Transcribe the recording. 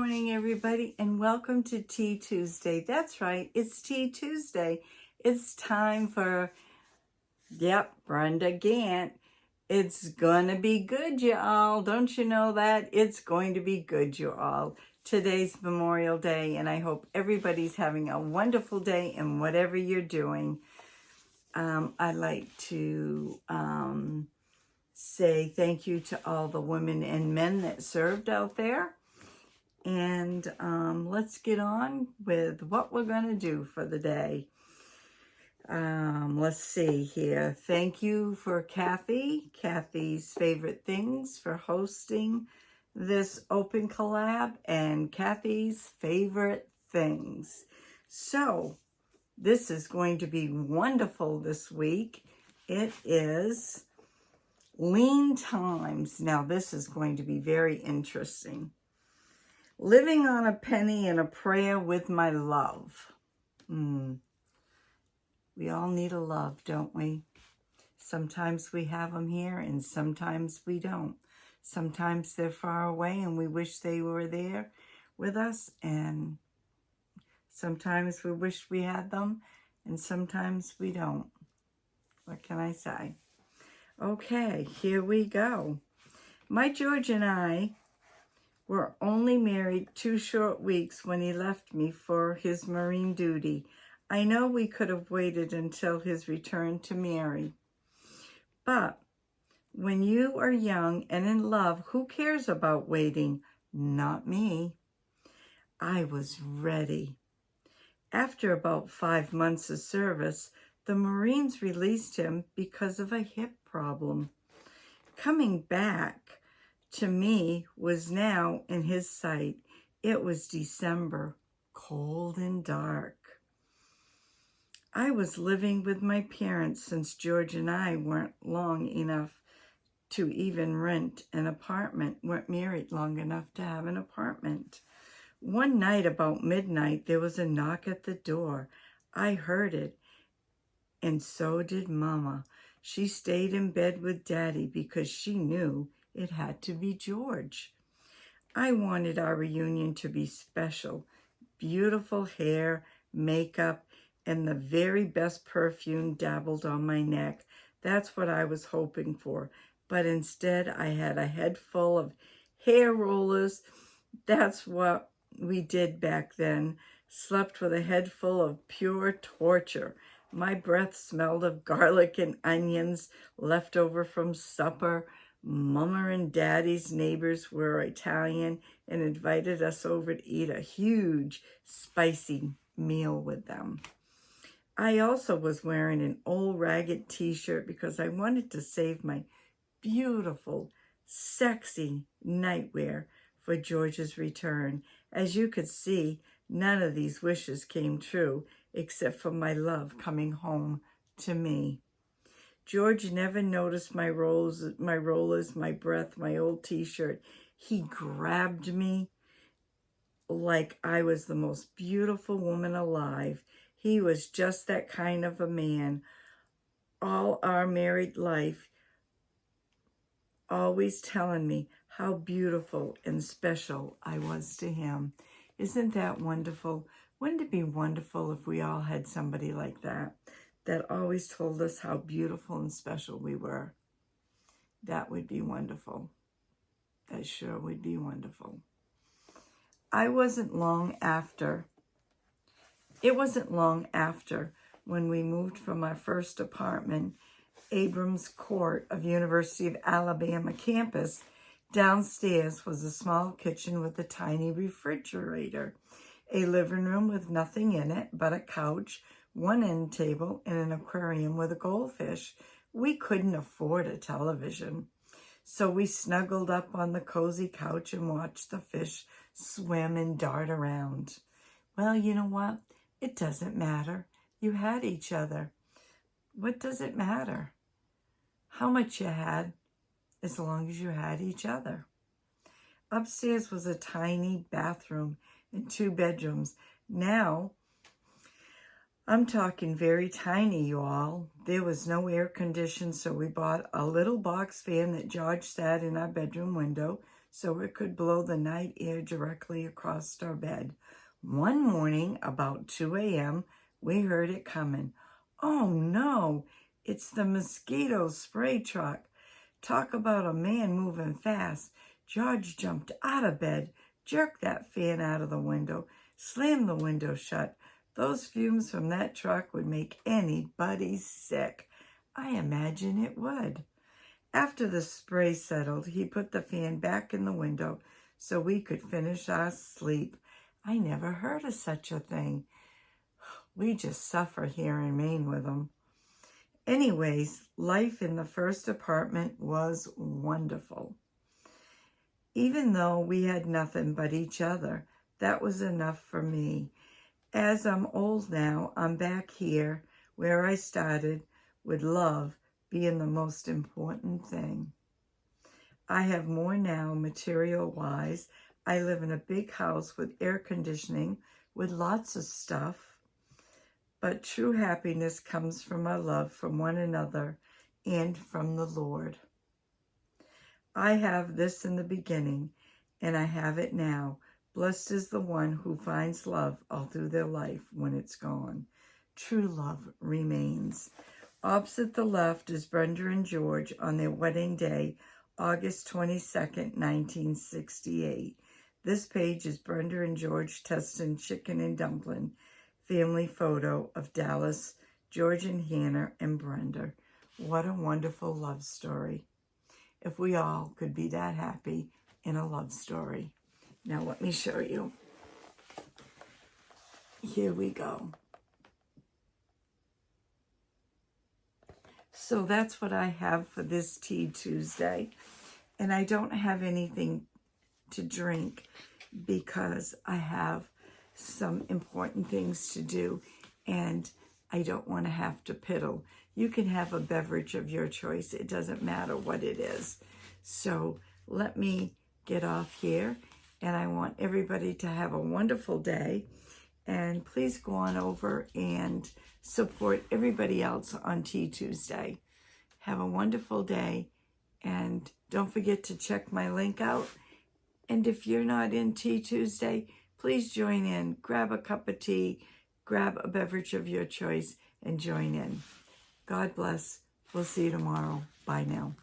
morning, everybody, and welcome to Tea Tuesday. That's right, it's Tea Tuesday. It's time for, Brenda Ganett. It's gonna be good, y'all. Don't you know that? It's going to be good, you all. Today's Memorial Day, and I hope everybody's having a wonderful day in whatever you're doing. I'd like to say thank you to all the women and men that served out there. And let's get on with what we're going to do for the day. Let's see here. Thank you for Kathy's Favorite Things, for hosting this open collab, and Kathy's Favorite Things. So this is going to be wonderful this week. It is lean times. Now this is going to be very interesting. Living on a penny and a prayer with my love. We all need a love, don't we? Sometimes we have them here and sometimes we don't. Sometimes they're far away and we wish they were there with us. And sometimes we wish we had them and sometimes we don't. What can I say? Okay, here we go. My George and I were only married 2 short weeks when he left me for his Marine duty. I know we could have waited until his return to marry. But when you are young and in love, who cares about waiting? Not me. I was ready. After about 5 months of service, the Marines released him because of a hip problem. Coming back to me was now in his sight. It was December, cold and dark. I was living with my parents since George and I weren't long enough to even rent an apartment, weren't married long enough to have an apartment. One night about midnight, there was a knock at the door. I heard it, and so did Mama. She stayed in bed with Daddy because she knew it had to be George. I wanted our reunion to be special. Beautiful hair, makeup, and the very best perfume dabbled on my neck. That's what I was hoping for. But instead, I had a head full of hair rollers. That's what we did back then. Slept with a head full of pure torture. My breath smelled of garlic and onions left over from supper. Mama and Daddy's neighbors were Italian and invited us over to eat a huge, spicy meal with them. I also was wearing an old ragged t-shirt because I wanted to save my beautiful, sexy nightwear for George's return. As you could see, none of these wishes came true except for my love coming home to me. George never noticed my rollers, my breath, my old t-shirt. He grabbed me like I was the most beautiful woman alive. He was just that kind of a man. All our married life, always telling me how beautiful and special I was to him. Isn't that wonderful? Wouldn't it be wonderful if we all had somebody like that? That always told us how beautiful and special we were. That would be wonderful. That sure would be wonderful. It wasn't long after when we moved from our first apartment, Abrams Court of University of Alabama campus. Downstairs was a small kitchen with a tiny refrigerator, a living room with nothing in it but a couch, one end table, and an aquarium with a goldfish. We couldn't afford a television, so we snuggled up on the cozy couch and watched the fish swim and dart around. Well, you know what? It doesn't matter. You had each other. What does it matter? How much you had, as long as you had each other. Upstairs was a tiny bathroom and 2 bedrooms. Now, I'm talking very tiny, you all. There was no air conditioning, so we bought a little box fan that George sat in our bedroom window so it could blow the night air directly across our bed. One morning, about 2 a.m., we heard it coming. Oh no, it's the mosquito spray truck. Talk about a man moving fast. George jumped out of bed, jerked that fan out of the window, slammed the window shut. Those fumes from that truck would make anybody sick. I imagine it would. After the spray settled, he put the fan back in the window so we could finish our sleep. I never heard of such a thing. We just suffer here in Maine with them. Anyways, life in the first apartment was wonderful. Even though we had nothing but each other, that was enough for me. As I'm old now, I'm back here where I started, with love being the most important thing. I have more now material-wise. I live in a big house with air conditioning, with lots of stuff. But true happiness comes from our love from one another and from the Lord. I have this in the beginning, and I have it now. Blessed is the one who finds love all through their life when it's gone. True love remains. Opposite the left is Brenda and George on their wedding day, August 22nd, 1968. This page is Brenda and George testing chicken and dumpling. Family photo of Dallas, George and Hannah, and Brenda. What a wonderful love story. If we all could be that happy in a love story. Now let me show you. Here we go. So that's what I have for this Tea Tuesday. And I don't have anything to drink because I have some important things to do and I don't want to have to piddle. You can have a beverage of your choice. It doesn't matter what it is. So let me get off here, and I want everybody to have a wonderful day. And please go on over and support everybody else on Tea Tuesday. Have a wonderful day, and don't forget to check my link out. And if you're not in Tea Tuesday, please join in. Grab a cup of tea, grab a beverage of your choice, and join in. God bless. We'll see you tomorrow. Bye now.